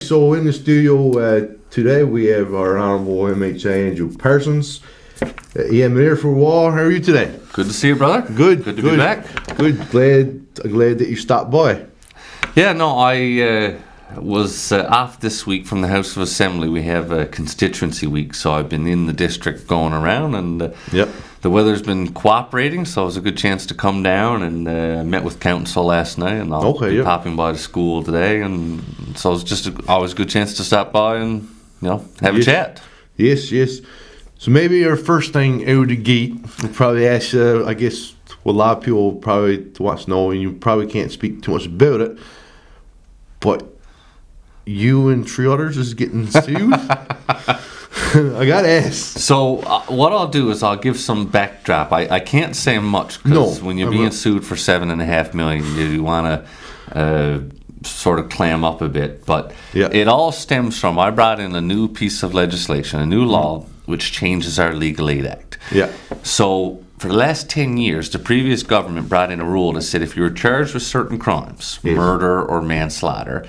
So in the studio today we have our Honourable MHA Andrew Parsons. Yeah, I'm here for a while. How are you today? Good to see you, brother. Good. Good to be back. Good. Glad that you stopped by. Yeah, no, I was off this week from the House of Assembly. We have a constituency week, so I've been in the district going around, and the weather's been cooperating, so it was a good chance to come down, and I met with council last night, and I'll be popping by the school today, and so it's just always a good chance to stop by and have a chat. Yes. So maybe our first thing out of the gate, we'll probably ask, I guess, what a lot of people probably want to know, and you probably can't speak too much about it, but you and 3 others is getting sued? I gotta ask. So what I'll do is I'll give some backdrop. I can't say much because when you're being sued for $7.5 million, you want to sort of clam up a bit. But it all stems from, I brought in a new piece of legislation, a new law, which changes our Legal Aid Act. Yeah. So for the last 10 years, the previous government brought in a rule that said if you were charged with certain crimes, murder or manslaughter,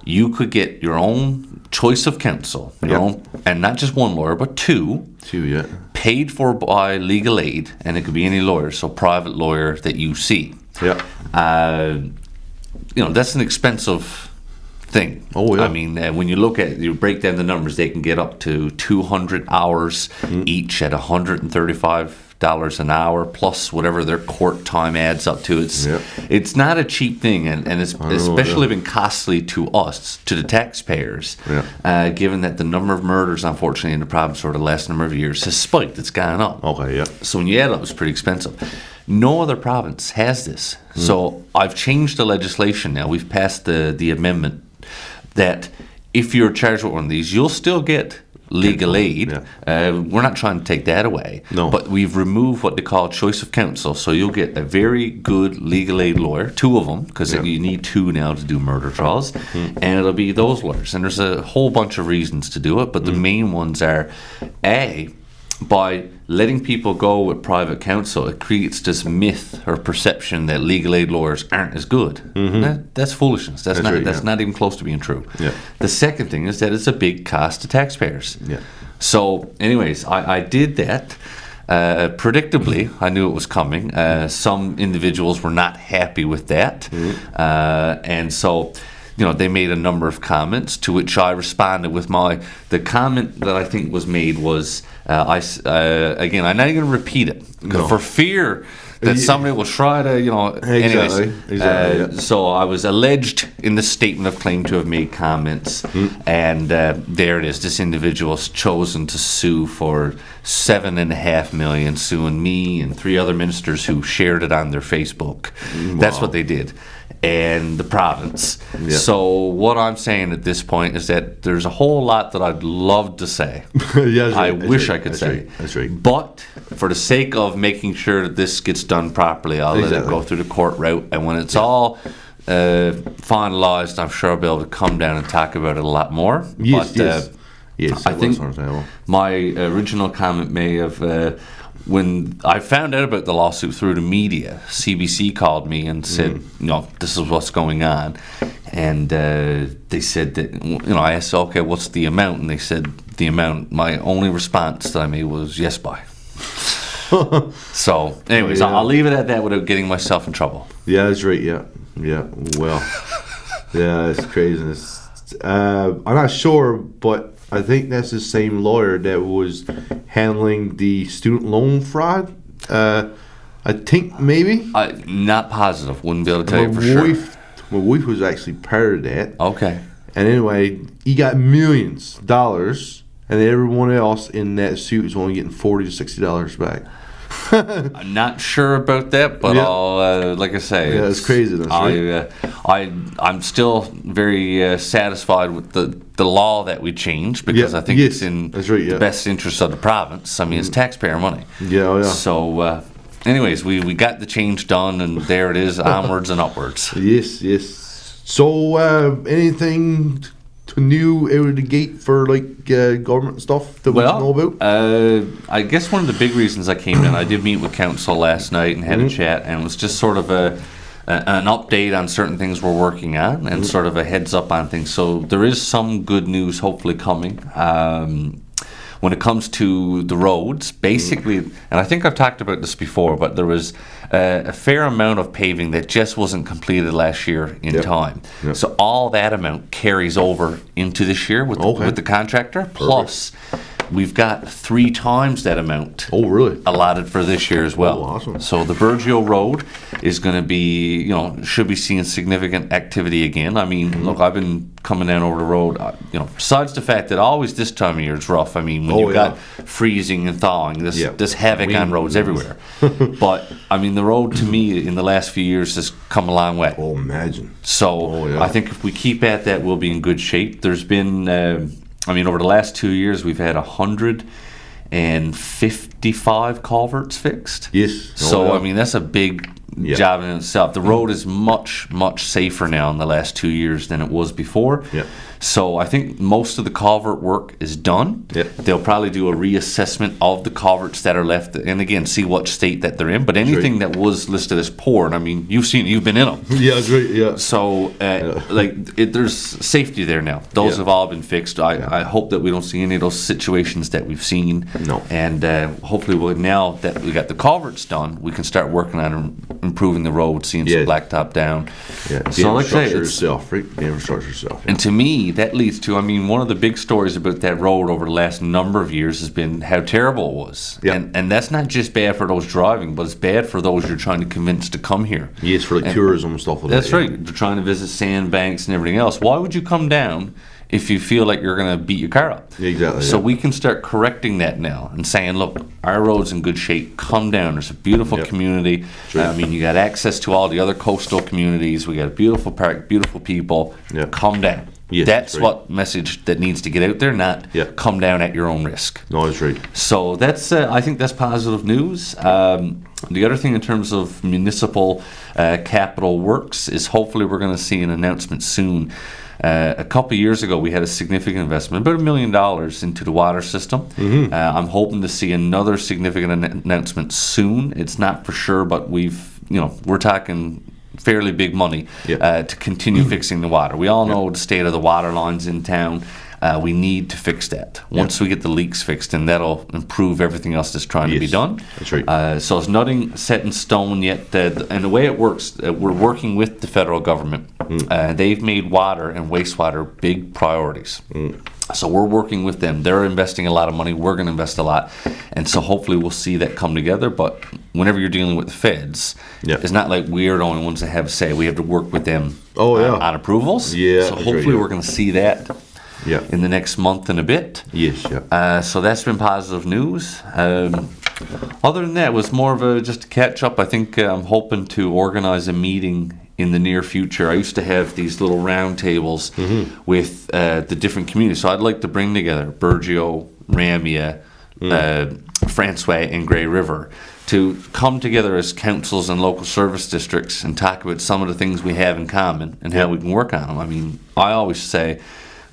you could get your own choice of counsel, your own, and not just one lawyer, but two, paid for by legal aid, and it could be any lawyer, so private lawyer that you see. Yeah. That's an expensive thing. Oh, yeah. I mean, when you break down the numbers, they can get up to 200 hours each at $135 an hour, plus whatever their court time adds up to. It's not a cheap thing, and it's especially been costly to us, to the taxpayers, given that the number of murders, unfortunately, in the province over the last number of years has spiked. It's gone up. So when you add it up, it's pretty expensive. No other province has this. So I've changed the legislation now. We've passed the amendment that if you're charged with one of these, you'll still get legal aid. We're not trying to take that away. No. But we've removed what they call choice of counsel. So you'll get a very good legal aid lawyer, 2 of them, because you need 2 now to do murder trials, and it'll be those lawyers. And there's a whole bunch of reasons to do it, but the main ones are, A, by letting people go with private counsel, it creates this myth or perception that legal aid lawyers aren't as good. That's foolishness. That's not even close to being true. The second thing is that it's a big cost to taxpayers. So anyways, I did that. Predictably, I knew it was coming. Some individuals were not happy with that, and so they made a number of comments, to which I responded with the comment that I think was made was, again, I'm not even going to repeat it, for fear that somebody will try to, Exactly. So I was alleged in the statement of claim to have made comments, and there it is. This individual's chosen to sue for $7.5 million, suing me and 3 other ministers who shared it on their Facebook. That's what they did. And the province. So what I'm saying at this point is that there's a whole lot that I'd love to say. I wish I could say. That's right. But for the sake of making sure that this gets done properly, I'll let it go through the court route. And when it's all finalized, I'm sure I'll be able to come down and talk about it a lot more. Yes. I think my original comment may have... when I found out about the lawsuit through the media, CBC called me and said, this is what's going on. And they said that, I asked, okay, what's the amount? And they said the amount. My only response that I made was, yes, bye. So, anyways, I'll leave it at that without getting myself in trouble. Yeah, that's right, yeah. Well, it's craziness. I'm not sure, but I think that's the same lawyer that was handling the student loan fraud. I think maybe. Not positive. Wouldn't be able to tell you for sure. My wife was actually part of that. Okay. And anyway, he got millions of dollars, and everyone else in that suit is only getting $40 to $60 back. I'm not sure about that, but I'll, like I say, it's crazy. That's right. I'm still very satisfied with the law that we changed, because I think it's in the best interest of the province. I mean, it's taxpayer money. So, anyways, we got the change done, and there it is, onwards and upwards. Yes. So, anything new out of the gate for government stuff that we know about? I guess one of the big reasons I came in, I did meet with council last night and had a chat, and it was just sort of an update on certain things we're working on and sort of a heads up on things. So there is some good news hopefully coming. When it comes to the roads, basically, and I think I've talked about this before, but there was a fair amount of paving that just wasn't completed last year in time. Yep. So all that amount carries over into this year with the contractor. Plus, we've got 3 times that amount. Oh, really? Allotted for this year as well. Oh, awesome. So the Burgeo Road is going to be, should be seeing significant activity again. I mean, look, I've been coming down over the road, besides the fact that always this time of year it's rough. I mean, when you've got freezing and thawing, this havoc on roads everywhere. But, I mean, the road to me in the last few years has come a long way. Oh, imagine. So I think if we keep at that, we'll be in good shape. There's been... over the last 2 years, we've had 155 culverts fixed. Yes. So, that's a big job in itself. The road is much, much safer now in the last 2 years than it was before. Yeah. So I think most of the culvert work is done. Yep. They'll probably do a reassessment of the culverts that are left, and again, see what state that they're in. But anything that was listed as poor, and I mean, you've been in them. Yeah, that's right. Yeah. So, there's safety there now. Those have all been fixed. I hope that we don't see any of those situations that we've seen. No. And hopefully, now that we got the culverts done, we can start working on improving the road, seeing some blacktop down. Yeah. The So, like I say, infrastructure itself, right? The infrastructure itself. and to me, that leads to, one of the big stories about that road over the last number of years has been how terrible it was. Yeah. And that's not just bad for those driving, but it's bad for those you're trying to convince to come here. Yes, for tourism and stuff like that. That's right. They're trying to visit sandbanks and everything else. Why would you come down if you feel like you're going to beat your car up? Exactly. So we can start correcting that now and saying, look, our road's in good shape. Come down. There's a beautiful community. Sure. You got access to all the other coastal communities. We got a beautiful park, beautiful people. Yeah. Come down. Yes, that's right. what message that needs to get out there, not come down at your own risk. No, that's right. So that's I think that's positive news. The other thing in terms of municipal capital works is hopefully we're going to see an announcement soon. A couple of years ago, we had a significant investment, about $1 million into the water system. I'm hoping to see another significant announcement soon. It's not for sure, but we're talking fairly big money to continue fixing the water. We all know the state of the water lines in town. We need to fix that. Once we get the leaks fixed, and that'll improve everything else that's trying to be done. That's right. So it's nothing set in stone yet. And the way it works, we're working with the federal government. They've made water and wastewater big priorities. So we're working with them. They're investing a lot of money. We're going to invest a lot. And so hopefully we'll see that come together. But whenever you're dealing with the feds, it's not like we're the only ones that have a say. We have to work with them on approvals. Yeah. So hopefully we're going to see that in the next month and a bit. Yes, so that's been positive news. Other than that, it was more of just a catch up. I think I'm hoping to organize a meeting in the near future. I used to have these little round tables with the different communities. So I'd like to bring together Burgeo, Ramia, Francois, and Grey River to come together as councils and local service districts and talk about some of the things we have in common and how we can work on them. I always say,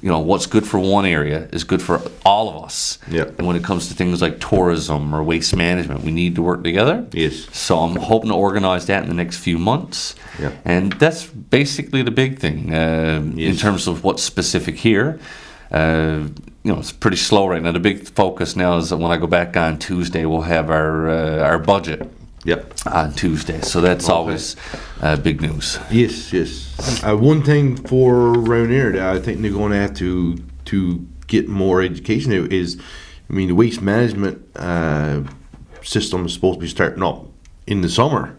what's good for one area is good for all of us. And when it comes to things like tourism or waste management, we need to work together. Yes. So I'm hoping to organize that in the next few months. And that's basically the big thing in terms of what's specific here. It's pretty slow right now. The big focus now is that when I go back on Tuesday, we'll have our budget. On Tuesday, so that's always big news. Yes. One thing for around here that I think they're going to have to get more education is, the waste management system is supposed to be starting up in the summer.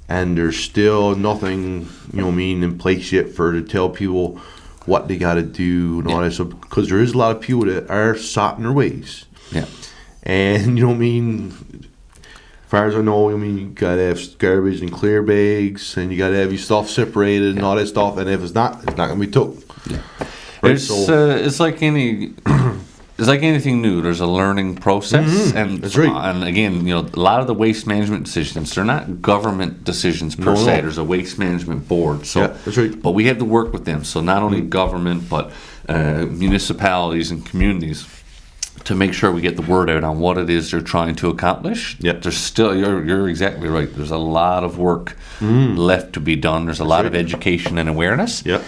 And there's still nothing, in place yet to tell people what they got to do and all that stuff, because there is a lot of people that are set in their ways. And as far as I know, you gotta have garbage and clear bags, and you gotta have your stuff separated and all that stuff. And if it's not gonna be took. Right, it's like anything new. There's a learning process, and that's right. And again, a lot of the waste management decisions, they're not government decisions per se. There's a waste management board. So, that's right. But we have to work with them. So not only government, but municipalities and communities. to make sure we get the word out on what it is they're trying to accomplish. Yep. There's still, you're exactly right. There's a lot of work left to be done. There's a lot of education and awareness. Yep.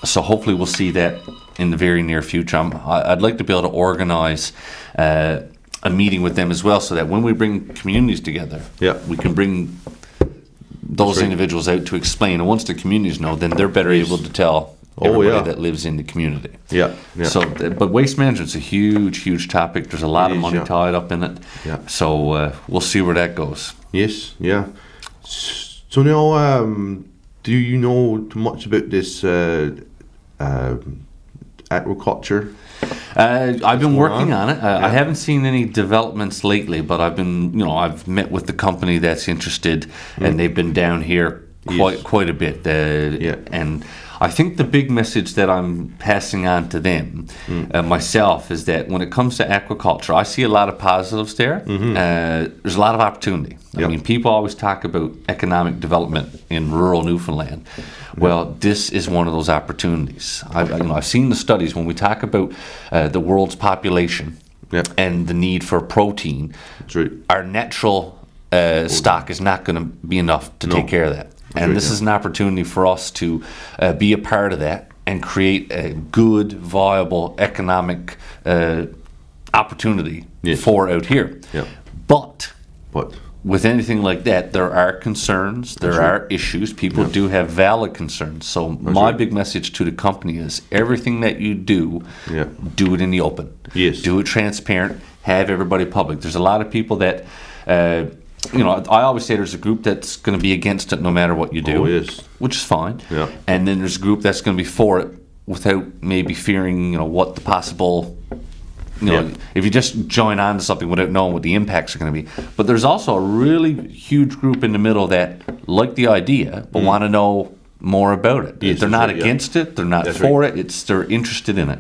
So hopefully we'll see that in the very near future. I'd like to be able to organize a meeting with them as well, so that when we bring communities together, we can bring those individuals out to explain. And once the communities know, then they're better able to tell everybody that lives in the community. Yeah. So, but waste management's a huge topic. There's a lot of money tied up in it. Yeah. So we'll see where that goes. Yes. Yeah. So now, do you know too much about this aquaculture? I've been working on it. I haven't seen any developments lately, but I've met with the company that's interested, and they've been down here quite a bit. And I think the big message that I'm passing on to them, myself, is that when it comes to aquaculture, I see a lot of positives there. There's a lot of opportunity. I mean, people always talk about economic development in rural Newfoundland. Well, this is one of those opportunities. I've seen the studies when we talk about the world's population and the need for protein. Our natural stock is not going to be enough to take care of that. And this is an opportunity for us to be a part of that and create a good, viable economic opportunity for out here. But with anything like that, there are concerns, there are issues. People do have valid concerns. So my big message to the company is everything that you do, do it in the open. Do it transparent, have everybody public. There's a lot of people that... I always say there's a group that's going to be against it no matter what you do, which is fine. And then there's a group that's going to be for it without maybe fearing, what the possible, if you just join on to something without knowing what the impacts are going to be. But there's also a really huge group in the middle that like the idea but want to know more about it. They're not against it. They're not for it. They're interested in it.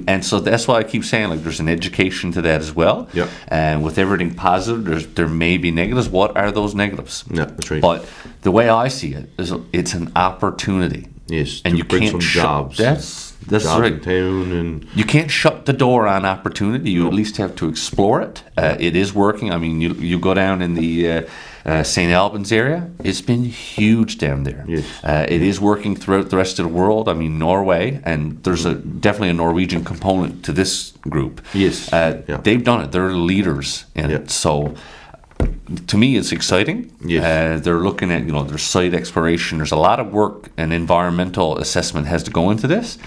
And so that's why I keep saying, there's an education to that as well. And with everything positive, there may be negatives. What are those negatives? That's right. But the way I see it is it's an opportunity. And you can't jobs. That's jobs right. In town, and you can't shut the door on opportunity. You at least have to explore it. It is working. I mean, you go down in the St. Albans area, it's been huge down there. It is working throughout the rest of the world. I mean, Norway, and there's definitely a Norwegian component to this group. They've done it. They're leaders in it. So to me, it's exciting. They're looking at, their site exploration. There's a lot of work and environmental assessment has to go into this.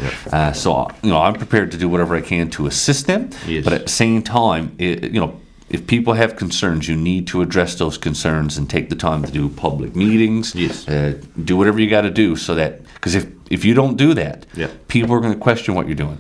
So, I'm prepared to do whatever I can to assist them. But at the same time, if people have concerns, you need to address those concerns and take the time to do public meetings. Do whatever you got to do so that, because if you don't do that, people are going to question what you're doing.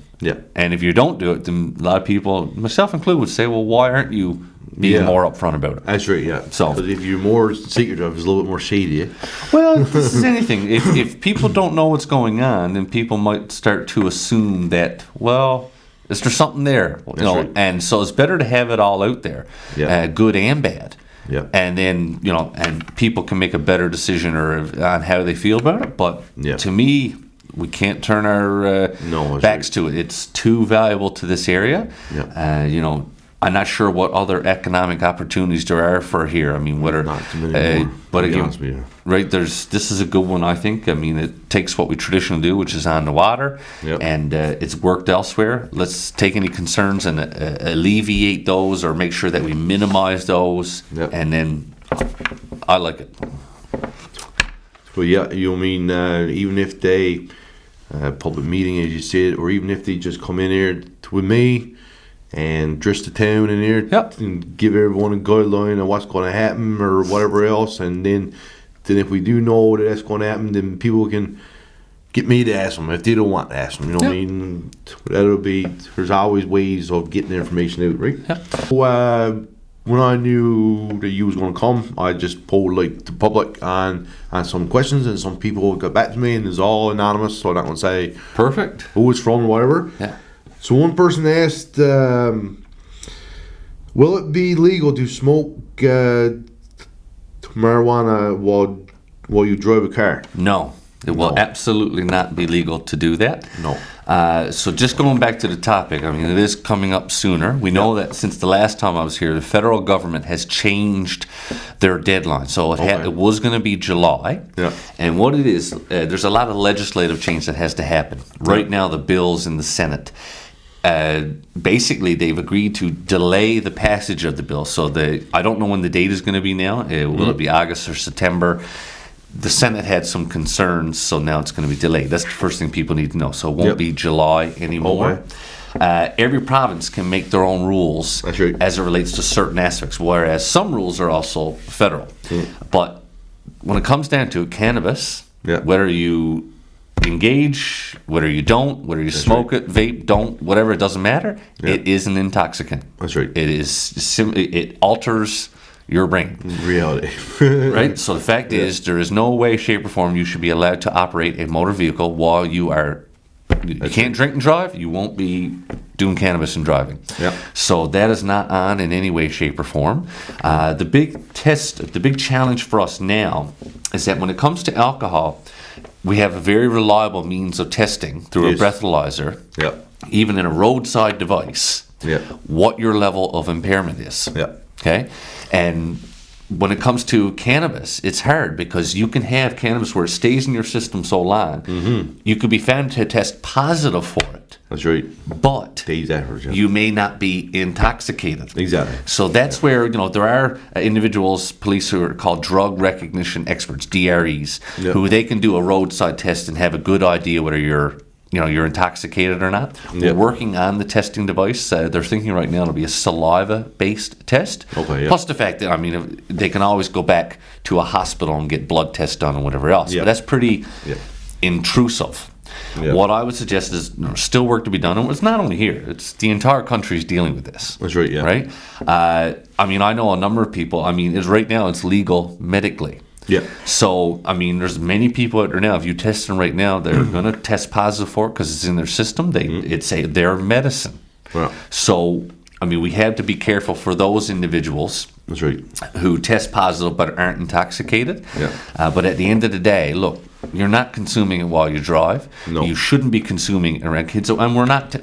And if you don't do it, then a lot of people, myself included, would say, well, why aren't you being more upfront about it? That's right, So, because if you're more secretive, it's a little bit more shady. Well, this is anything. If people don't know what's going on, then people might start to assume that, well, is there something there? Right. And so it's better to have it all out there, good and bad. And then, and people can make a better decision on how they feel about it. But to me, we can't turn our backs to it. It's too valuable to this area. I'm not sure what other economic opportunities there are for here. I mean, whether, not too many more, but again, right? This is a good one, I think. I mean, it takes what we traditionally do, which is on the water, and it's worked elsewhere. Let's take any concerns and alleviate those, or make sure that we minimize those, and then I like it. Well, even if they public meeting, as you said, or even if they just come in here with me and address the town in here and give everyone a guideline of what's going to happen or whatever else, and then if we do know that that's going to happen, then people can get me to ask them if they don't want to ask them. What I mean? That'll be, there's always ways of getting the information out, right? So, when I knew that you was going to come, I just polled the public on some questions, and some people got back to me, and it's all anonymous, so I'm not going to say perfect who it's from or whatever. So one person asked, will it be legal to smoke marijuana while you drive a car? No. It will absolutely not be legal to do that. No. So just going back to the topic, I mean, it is coming up sooner. We know that since the last time I was here, the federal government has changed their deadline. So it was going to be July. Yeah. And what it is, there's a lot of legislative change that has to happen. Right now, the bill's in the Senate. Basically, they've agreed to delay the passage of the bill. So I don't know when the date is going to be now. Will it be August or September? The Senate had some concerns, so now it's going to be delayed. That's the first thing people need to know. So it won't be July anymore. Every province can make their own rules as it relates to certain aspects, whereas some rules are also federal. But when it comes down to cannabis, whether you engage, whether you don't, whether you smoke it, vape, don't, whatever, it doesn't matter. It is an intoxicant. That's right. It is it alters your brain. Reality. Right? So the fact is, there is no way, shape, or form you should be allowed to operate a motor vehicle while you can't drink and drive. You won't be doing cannabis and driving. So that is not on in any way, shape, or form. The big challenge for us now is that when it comes to alcohol, we have a very reliable means of testing through a breathalyzer, even in a roadside device, what your level of impairment is. Okay? And when it comes to cannabis, it's hard because you can have cannabis where it stays in your system so long. You could be found to test positive for it. That's right. But days after, you may not be intoxicated. Exactly. So that's where, there are individuals, police who are called drug recognition experts, DREs, who they can do a roadside test and have a good idea whether you're intoxicated or not. We're working on the testing device. They're thinking right now it'll be a saliva-based test. Plus the fact that, they can always go back to a hospital and get blood tests done and whatever else. But that's pretty intrusive. What I would suggest is there's still work to be done. And it's not only here. It's the entire country is dealing with this. That's right, Right? I know a number of people. Right now it's legal medically. So, there's many people out there now. If you test them right now, they're going to test positive for it because it's in their system. It's their medicine. So, we have to be careful for those individuals who test positive but aren't intoxicated. But at the end of the day, look, you're not consuming it while you drive. No. You shouldn't be consuming it around kids. And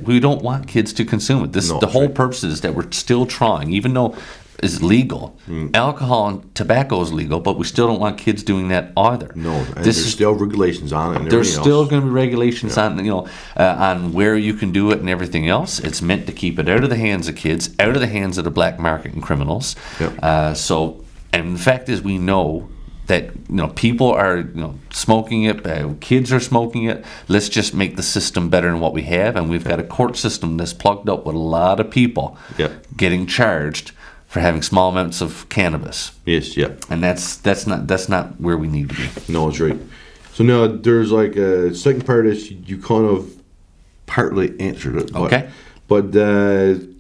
we don't want kids to consume it. The whole purpose is that we're still trying, even though is legal. Alcohol and tobacco is legal, but we still don't want kids doing that either. No, and there's still regulations on it. And there's still going to be regulations on on where you can do it and everything else. It's meant to keep it out of the hands of kids, out of the hands of the black market and criminals. And the fact is, we know that people are smoking it, kids are smoking it. Let's just make the system better than what we have, and we've got a court system that's plugged up with a lot of people getting charged for having small amounts of cannabis. And that's not where we need to be. No, that's right. So now there's like a second part of this. You kind of partly answered it. But the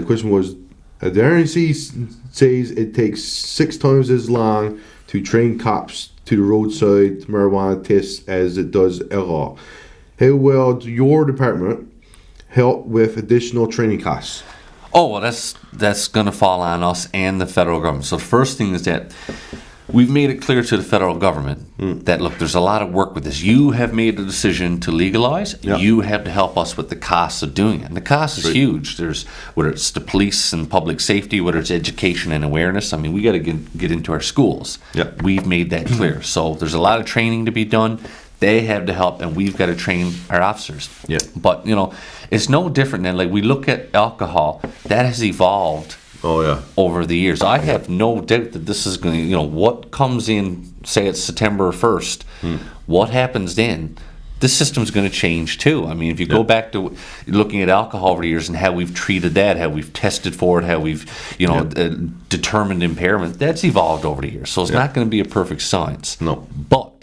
question was, the RNC says it takes 6 times as long to train cops to the roadside marijuana tests as it does alcohol. How will your department help with additional training costs? Oh, well, that's going to fall on us and the federal government. So the first thing is that we've made it clear to the federal government that, look, there's a lot of work with this. You have made a decision to legalize. You have to help us with the costs of doing it. And the cost is huge. There's whether it's the police and public safety, whether it's education and awareness. We got to get into our schools. We've made that clear. So there's a lot of training to be done. They have to help, and we've got to train our officers. But, it's no different than, we look at alcohol. That has evolved over the years. I have no doubt that this is going to, what comes in, say it's September 1st, what happens then, this system's going to change too. If you go back to looking at alcohol over the years and how we've treated that, how we've tested for it, how we've, determined impairment, that's evolved over the years. So it's not going to be a perfect science. No. But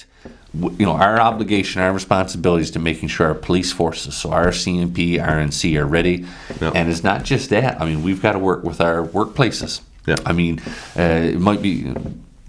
our obligation, our responsibility is to making sure our police forces, so our CMP, RNC, are ready. And it's not just that. We've got to work with our workplaces. It might be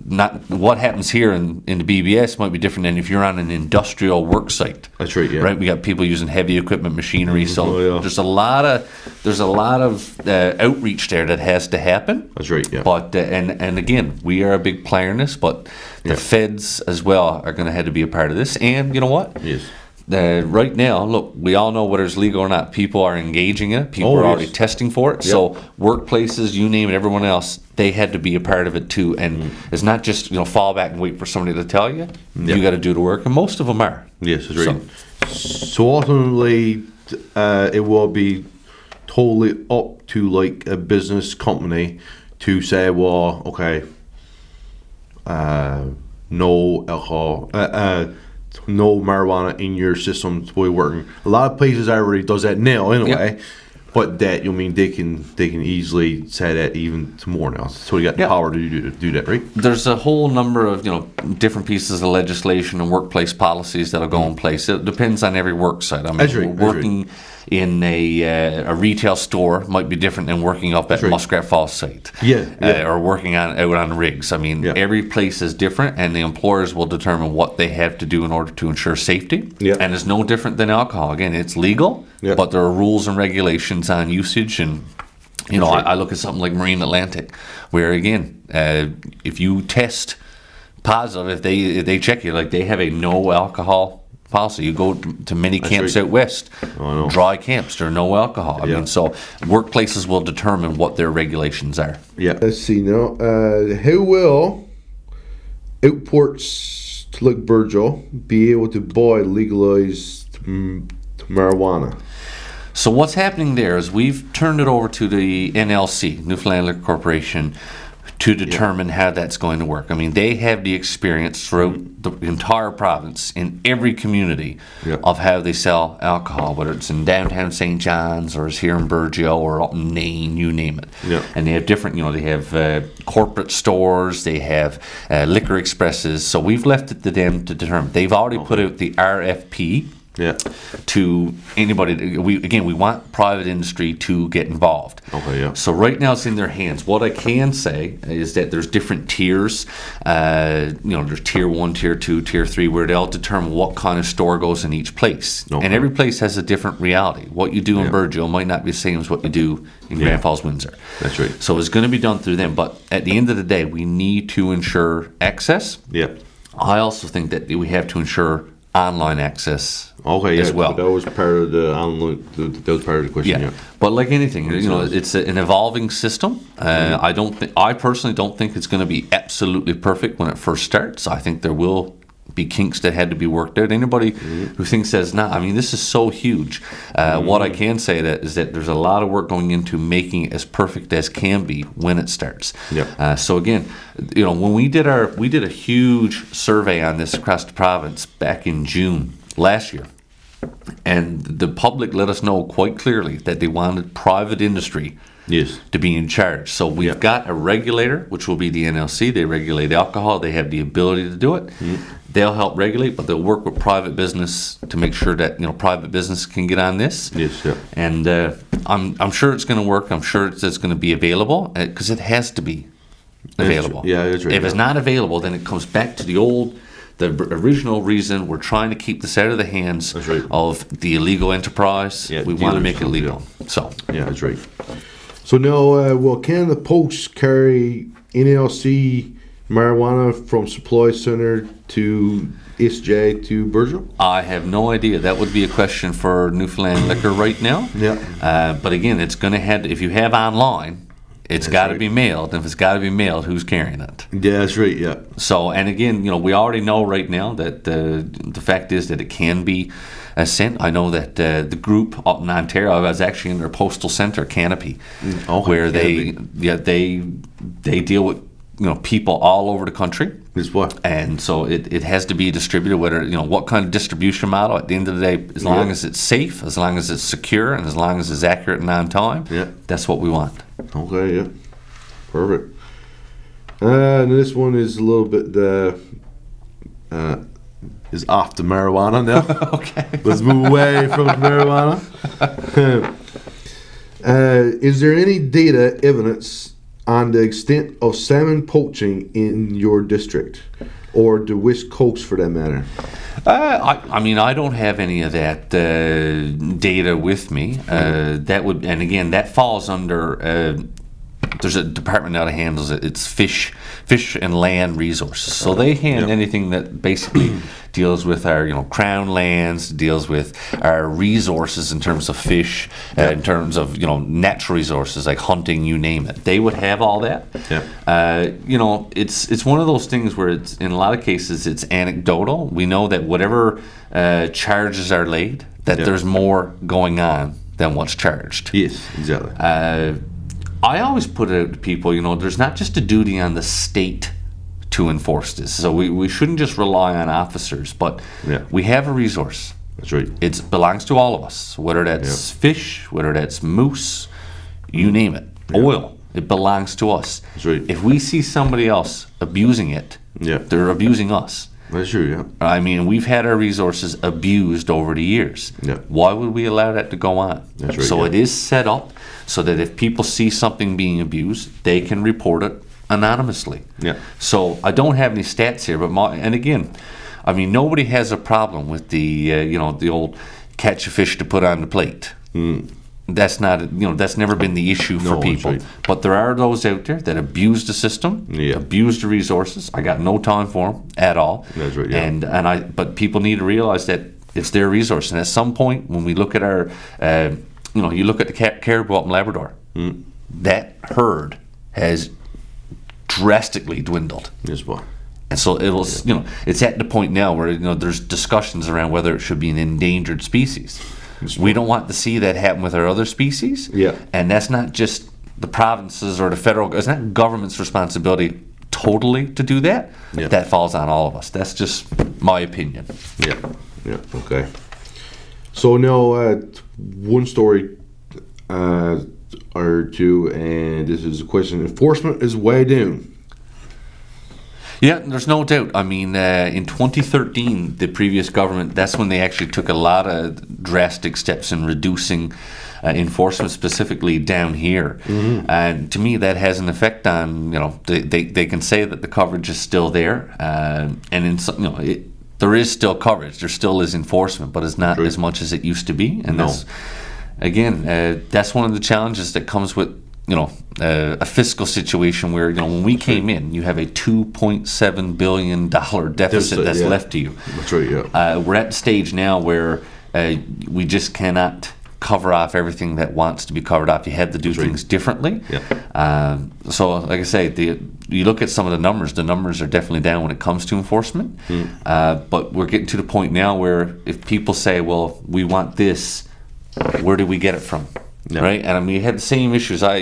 not what happens here in the BBS might be different than if you're on an industrial work site. That's right. Right. We got people using heavy equipment, machinery. So there's a lot of outreach there that has to happen. That's right. But and again, we are a big player in this, but the feds as well are going to have to be a part of this. And you know what? Yes. right now, look, we all know whether it's legal or not. People are engaging in it. People Oh, are yes. already testing for it. Yep. So workplaces, you name it, everyone else, they had to be a part of it too. And it's not just fall back and wait for somebody to tell you. Yep. You got to do the work, and most of them are. Yes, that's right. So ultimately, it will be totally up to like a business company to say, well, okay, no alcohol, no marijuana in your system to be working. A lot of places already does that now anyway. Yep. But that, they can easily say that even to more now. So you got the Yep. power to do that, right? There's a whole number of different pieces of legislation and workplace policies that'll go in place. It depends on every work site. I mean, That's right, that's working in a retail store might be different than working up at right. Muskrat Falls site. Yeah. Or working out on rigs. I mean, Yeah. every place is different, and the employers will determine what they have to do in order to ensure safety. Yeah. And it's no different than alcohol. Again, it's legal, Yeah. but there are rules and regulations on usage. And right. I look at something like Marine Atlantic, where again, if you test positive, if they check you, like they have a no alcohol policy. You go to many camps right. out west, Oh, I know. dry camps, there are no alcohol. I Yeah. mean, so workplaces will determine what their regulations are. Yeah. Let's see now. How will outports to like Virgil be able to buy legalized marijuana? So what's happening there is we've turned it over to the NLC, Newfoundland Liquor Corporation, to determine how that's going to work. I mean, they have the experience throughout the entire province, in every community, Yeah. of how they sell alcohol, whether it's in downtown St. John's or it's here in Burgeo or up in Nain, you name it. Yeah. And they have different, they have corporate stores, they have liquor expresses. So we've left it to them to determine. They've already put out the RFP Yeah. to anybody. We want private industry to get involved. Okay, yeah. So right now it's in their hands. What I can say is that there's different tiers. There's tier 1, tier 2, tier 3, where they'll determine what kind of store goes in each place. Okay. And every place has a different reality. What you do in Yeah. Burgeo might not be the same as what you do in Grand Falls, Windsor. That's right. So it's going to be done through them. But at the end of the day, we need to ensure access. Yeah. I also think that we have to ensure online access Okay, yeah. as well. But that was part of the online. That was part of the question. Yeah. But like anything, sense. it's an evolving system. I personally don't think it's going to be absolutely perfect when it first starts. I think there will be kinks that had to be worked out. Anybody who thinks that it's not, I mean, this is so huge. What I can say is that there's a lot of work going into making it as perfect as can be when it starts. Yep. So again, when we did a huge survey on this across the province back in June last year, and the public let us know quite clearly that they wanted private industry Yes. to be in charge. So we've Yeah. got a regulator, which will be the NLC. They regulate alcohol. They have the ability to do it. They'll help regulate, but they'll work with private business to make sure that private business can get on this. Yes. Yeah. And I'm sure it's going to work. I'm sure it's going to be available, because it has to be available. Yeah, that's right, If it's yeah. not available, then it comes back to the original reason. We're trying to keep this out of the hands That's right. of the illegal enterprise. Yeah, we want to dealers, make it yeah. legal. So Yeah, that's right. So now, will Canada Post carry NLC marijuana from supply center to SJ to Virgil? I have no idea. That would be a question for Newfoundland Liquor right now. Yeah. But again, it's going to have, if you have online, it's got to right. be mailed. And if it's got to be mailed, who's carrying it? Yeah, that's right. Yeah. So, and again, we already know right now that the fact is that it can be sent. I know that the group up in Ontario, I was actually in their postal center, Canopy, Okay, where Canopy. they deal with people all over the country. Is what? And so it has to be distributed, whether, what kind of distribution model. At the end of the day, as long as it's safe, as long as it's secure, and as long as it's accurate and on time, Yeah. that's what we want. Okay, yeah. Perfect. And this one is a little bit is off the marijuana now. Okay. Let's move away from marijuana. Is there any data evidence on the extent of salmon poaching in your district, or the West Coast for that matter? I mean, I don't have any of that data with me. That would, and again, that falls under there's a department now that handles it. It's fish and land resources. So they handle anything that basically deals with our, crown lands, deals with our resources in terms of fish, in terms of, natural resources like hunting, you name it. They would have all that. It's one of those things where it's, in a lot of cases, it's anecdotal. We know that whatever charges are laid, that there's more going on than what's charged. Yes, exactly. I always put it out to people, there's not just a duty on the state to enforce this. So we shouldn't just rely on officers, but we have a resource. That's right. It belongs to all of us, whether that's fish, whether that's moose, you name it, oil. It belongs to us. That's right. If we see somebody else abusing it, they're abusing us. That's true, I mean, we've had our resources abused over the years. Why would we allow that to go on? That's right. So it is set up so that if people see something being abused, they can report it anonymously. So I don't have any stats here, but nobody has a problem with the the old catch a fish to put on the plate. That's not that's never been the issue for people. Right. But there are those out there that abuse the system, abuse the resources. I got no time for them at all. That's right. But people need to realize that it's their resource, and at some point when we look at our you look at the caribou up in Labrador, that herd has drastically dwindled. Yes, boy. And so it's at the point now where there's discussions around whether it should be an endangered species. We don't want to see that happen with our other species. And that's not just the provinces or the federal. It's not government's responsibility totally to do that. That falls on all of us. That's just my opinion. Okay. So now one story or two, and this is a question. Enforcement is way down. Yeah, there's no doubt. I mean, in 2013, the previous government, that's when they actually took a lot of drastic steps in reducing enforcement, specifically down here. And to me, that has an effect on, they can say that the coverage is still there. And in some, there is still coverage. There still is enforcement, but it's not as much as it used to be. And that's, again, that's one of the challenges that comes with a fiscal situation where, when we came in, you have a $2.7 billion deficit that's left to you. That's right, we're at the stage now where we just cannot cover off everything that wants to be covered off. You had to do things differently. So, like I say, you look at some of the numbers are definitely down when it comes to enforcement. But we're getting to the point now where if people say, well, we want this, where do we get it from? Right, and we had the same issues. I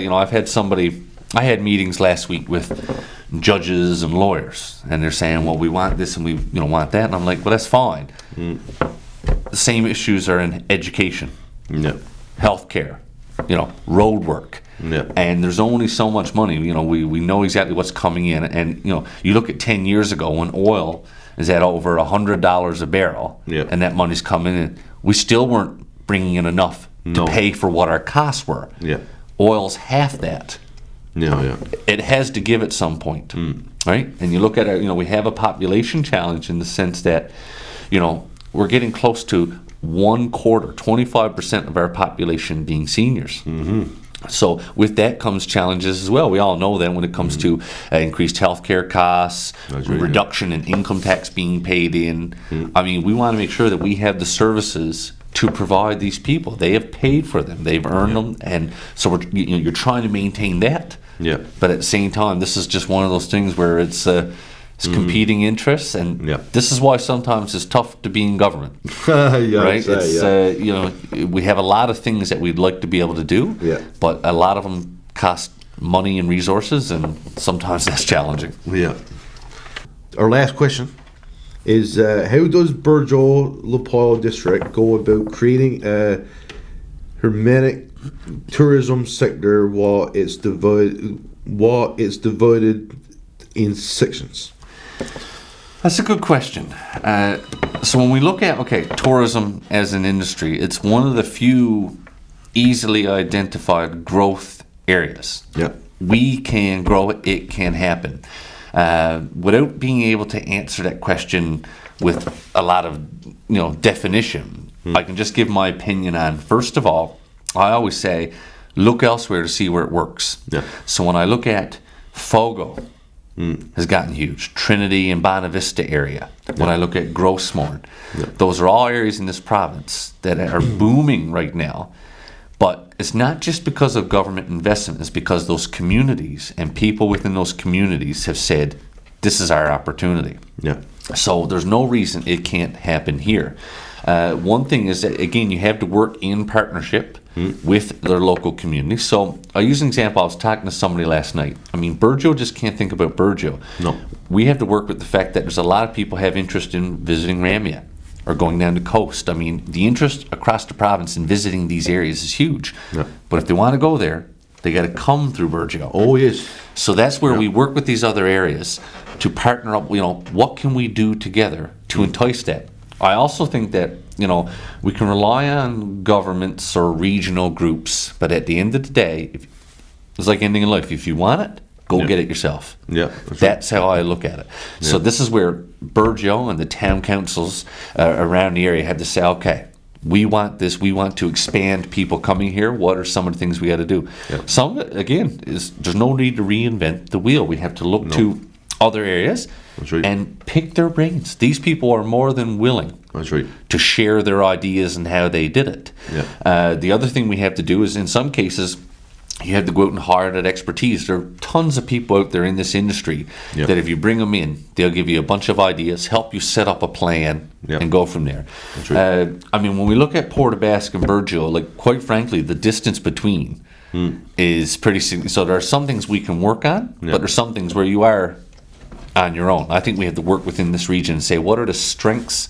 had meetings last week with judges and lawyers, and they're saying, well, we want this and we want that, and I'm like, well, that's fine. The same issues are in education, healthcare, road work, and there's only so much money. We know exactly what's coming in, and you look at 10 years ago when oil is at over $100 a barrel, and that money's coming in, we still weren't bringing in enough to pay for what our costs were. Oil's half that. It has to give at some point, right? And you look at it, we have a population challenge in the sense that, we're getting close to 25% of our population being seniors. So with that comes challenges as well. We all know that when it comes to increased healthcare costs, reduction in income tax being paid in. I mean, we want to make sure that we have the services to provide these people. They have paid for them. They've earned them, and so you're trying to maintain that. But at the same time, this is just one of those things where it's competing interests, and this is why sometimes it's tough to be in government. Right? We have a lot of things that we'd like to be able to do, but a lot of them cost money and resources, and sometimes that's challenging. Our last question is how does Burgeo-Lepoil District go about creating a hermetic tourism sector while it's divided in sections? That's a good question. So when we look at tourism as an industry, it's one of the few easily identified growth areas. We can grow it; it can happen. Without being able to answer that question with a lot of definition, I can just give my opinion on. First of all, I always say look elsewhere to see where it works. Yeah. So when I look at Fogo, has gotten huge. Trinity and Bonavista area. When I look at Grossmorn, those are all areas in this province that are booming right now. But it's not just because of government investment. It's because those communities and people within those communities have said, this is our opportunity. Yeah. So there's no reason it can't happen here. One thing is that, again, you have to work in partnership with their local community. So I'll use an example. I was talking to somebody last night. I mean, Burgeo just can't think about Burgeo. No. We have to work with the fact that there's a lot of people have interest in visiting Ramia or going down the coast. I mean, the interest across the province in visiting these areas is huge. Yeah. But if they want to go there, they got to come through Burgeo. Oh, yes. So that's where we work with these other areas to partner up. What can we do together to entice that? I also think that, we can rely on governments or regional groups, but at the end of the day, it's like anything in life. If you want it, go get it yourself. Yeah, that's how I look at it. So this is where Burgeo and the town councils around the area have to say, okay, we want this. We want to expand people coming here. What are some of the things we got to do? Yeah. Some of it, again, is there's no need to reinvent the wheel. We have to look to other areas and pick their brains. These people are more than willing to share their ideas and how they did it. Yeah. The other thing we have to do is, in some cases, you have to go out and hire that expertise. There are tons of people out there in this industry that if you bring them in, they'll give you a bunch of ideas, help you set up a plan, and go from there. I mean, when we look at Port aux Basques and Burgeo, like, quite frankly, the distance between is pretty significant. So there are some things we can work on, but there's some things where you are on your own. I think we have to work within this region and say, what are the strengths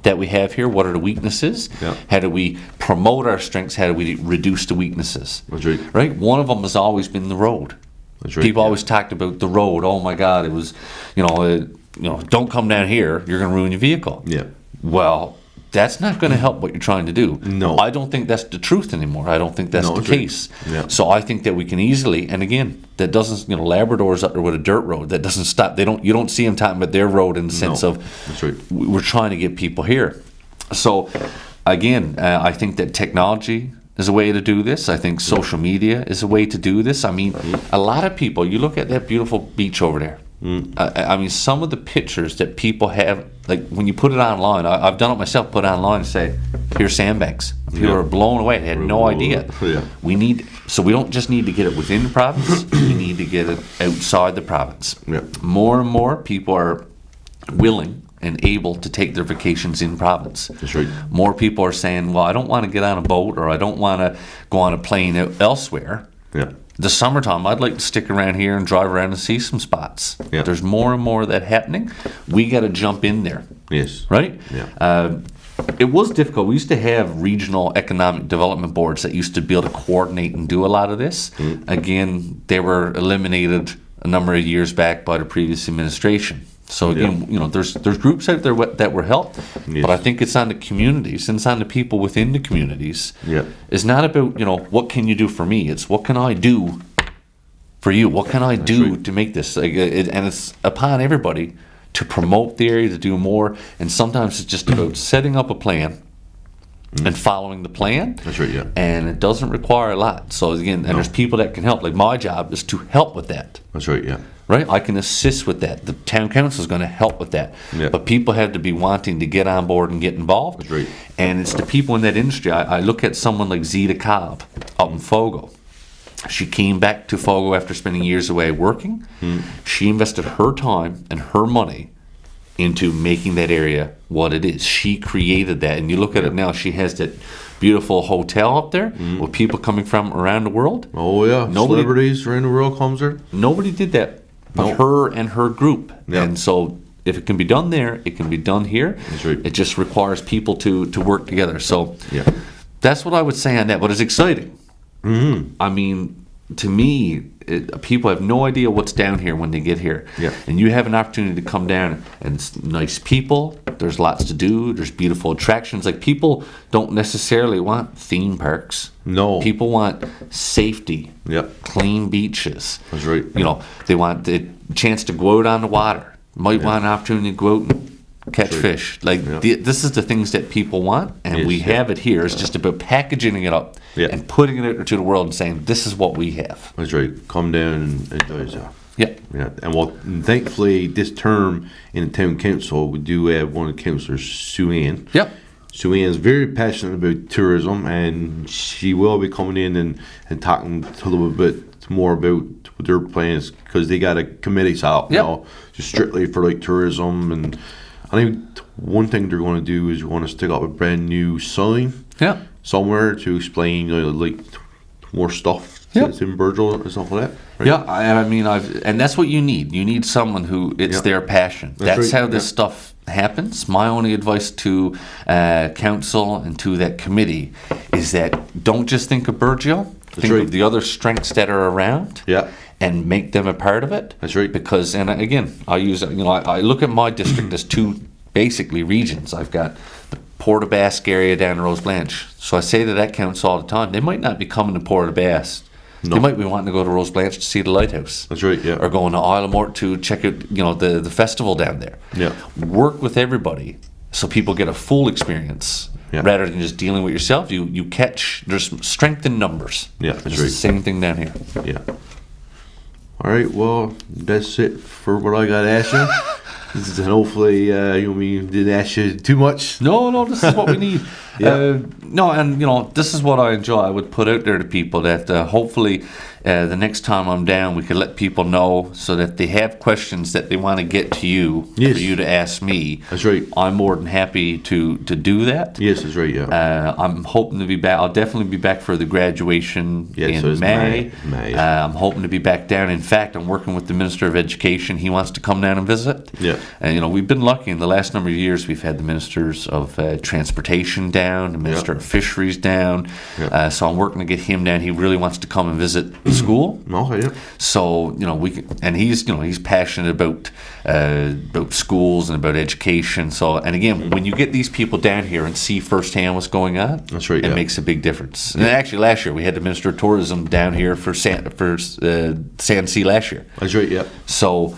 that we have here? What are the weaknesses? Yeah. How do we promote our strengths? How do we reduce the weaknesses? That's right. Right? One of them has always been the road. That's right. People always talked about the road. Oh my God, it was, don't come down here. You're going to ruin your vehicle. Yeah. Well, that's not going to help what you're trying to do. No. I don't think that's the truth anymore. I don't think that's the case. Right. Yeah. So I think that we can easily, and again, that doesn't, Labrador's up there with a dirt road. That doesn't stop. You don't see them talking about their road in the sense of, that's right, we're trying to get people here. So again, I think that technology is a way to do this. I think social media is a way to do this. I mean, a lot of people, you look at that beautiful beach over there. I mean, some of the pictures that people have, like when you put it online, I've done it myself, put it online and say, here's sandbanks. People are blown away. They had no idea. Yeah. We don't just need to get it within the province, we need to get it outside the province. Yeah. More and more people are willing and able to take their vacations in province. That's right. More people are saying, well, I don't want to get on a boat or I don't want to go on a plane elsewhere. Yeah. The summertime, I'd like to stick around here and drive around and see some spots. Yeah. There's more and more of that happening. We got to jump in there. Yes. Right? Yeah. It was difficult. We used to have regional economic development boards that used to be able to coordinate and do a lot of this. Again, they were eliminated a number of years back by the previous administration. So again, there's groups out there that were helped, but I think it's on the communities and it's on the people within the communities. Yeah. It's not about, what can you do for me? It's what can I do for you? What can I do to make this? And it's upon everybody to promote the area, to do more. And sometimes it's just about setting up a plan and following the plan. That's right, yeah. And it doesn't require a lot. So again, there's people that can help. Like my job is to help with that. That's right, yeah. Right? I can assist with that. The town council is going to help with that. Yeah. But people have to be wanting to get on board and get involved. That's right. And it's the people in that industry. I look at someone like Zita Cobb out in Fogo. She came back to Fogo after spending years away working. She invested her time and her money into making that area what it is. She created that. And you look at it now, she has that beautiful hotel up there with people coming from around the world. Oh, yeah. Celebrities around the world comes there. Nobody did that but her and her group. Yep. And so if it can be done there, it can be done here. That's right. It just requires people to work together. So that's what I would say on that. But it's exciting. I mean, to me, people have no idea what's down here when they get here. Yeah. And you have an opportunity to come down, and it's nice people. There's lots to do. There's beautiful attractions. Like, people don't necessarily want theme parks. No. People want safety. Yep. Clean beaches. That's right. They want the chance to go out on the water. Might want an opportunity to go out and catch Sure. fish. Like Yeah. this is the things that people want, and Yes, we yeah. have it here. It's just about packaging it up Yeah. and putting it out into the world and saying, this is what we have. That's right. Come down and enjoy yourself. Yeah. Yeah, and thankfully this term in the town council, we do have one of the councillors, Sue Ann. Yep. Sue Ann is very passionate about tourism, and she will be coming in and talking a little bit more about their plans, because they got a committee set up Yep. now just strictly for like tourism. And I think one thing they're going to do is want to stick up a brand new sign Yeah. somewhere to explain like more stuff Yep. that's in Virgil and stuff like that. Right? Yeah, I mean, and that's what you need. You need someone who it's Yeah. their passion. That's That's right, how this yeah. stuff happens. My only advice to council and to that committee is that don't just think of Burgeo. Think right. of the other strengths that are around. Yeah. And make them a part of it. That's right. Because, and again, I use, I look at my district as two basically regions. I've got the Port aux Basques area down in Rose Blanche. So I say to that council all the time, they might not be coming to Port aux Basques. No. They might be wanting to go to Rose Blanche to see the lighthouse. That's right, yeah. Or going to Isle of Mort to check out, the festival down there. Yeah. Work with everybody so people get a full experience. Yeah. Rather than just dealing with yourself, you catch, there's strength in numbers. Yeah, that's It's right. the same thing down here. Yeah. All right. Well, that's it for what I got to ask you. And hopefully, we didn't ask you too much. No, this is what we need. Yeah. No, and this is what I enjoy. I would put out there to people that hopefully the next time I'm down, we could let people know so that they have questions that they want to get to you Yes. for you to ask me. That's right. I'm more than happy to do that. Yes, that's right. Yeah. I'm hoping to be back. I'll definitely be back for the graduation Yeah, so in it's May. May. I'm hoping to be back down. In fact, I'm working with the Minister of Education. He wants to come down and visit. Yeah. And we've been lucky in the last number of years. We've had the ministers of transportation down, the minister of fisheries down. Yeah. So I'm working to get him down. He really wants to come and visit the school. Okay. Yeah. So we can, and he's passionate about schools and about education. So, and again, when you get these people down here and see firsthand what's going on, That's right, it yeah. makes a big difference. And actually, last year we had the Minister of Tourism down here for Sand Sea last year. That's right. Yeah. So.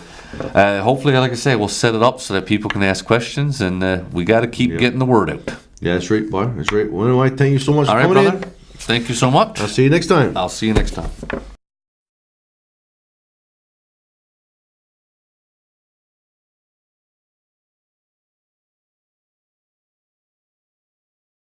Hopefully, like I say, we'll set it up so that people can ask questions, and we got to keep getting the word out. Yeah, that's right, boy. That's right. Well, anyway, thank you so much All for right, coming brother. in. Thank you so much. I'll see you next time. I'll see you next time.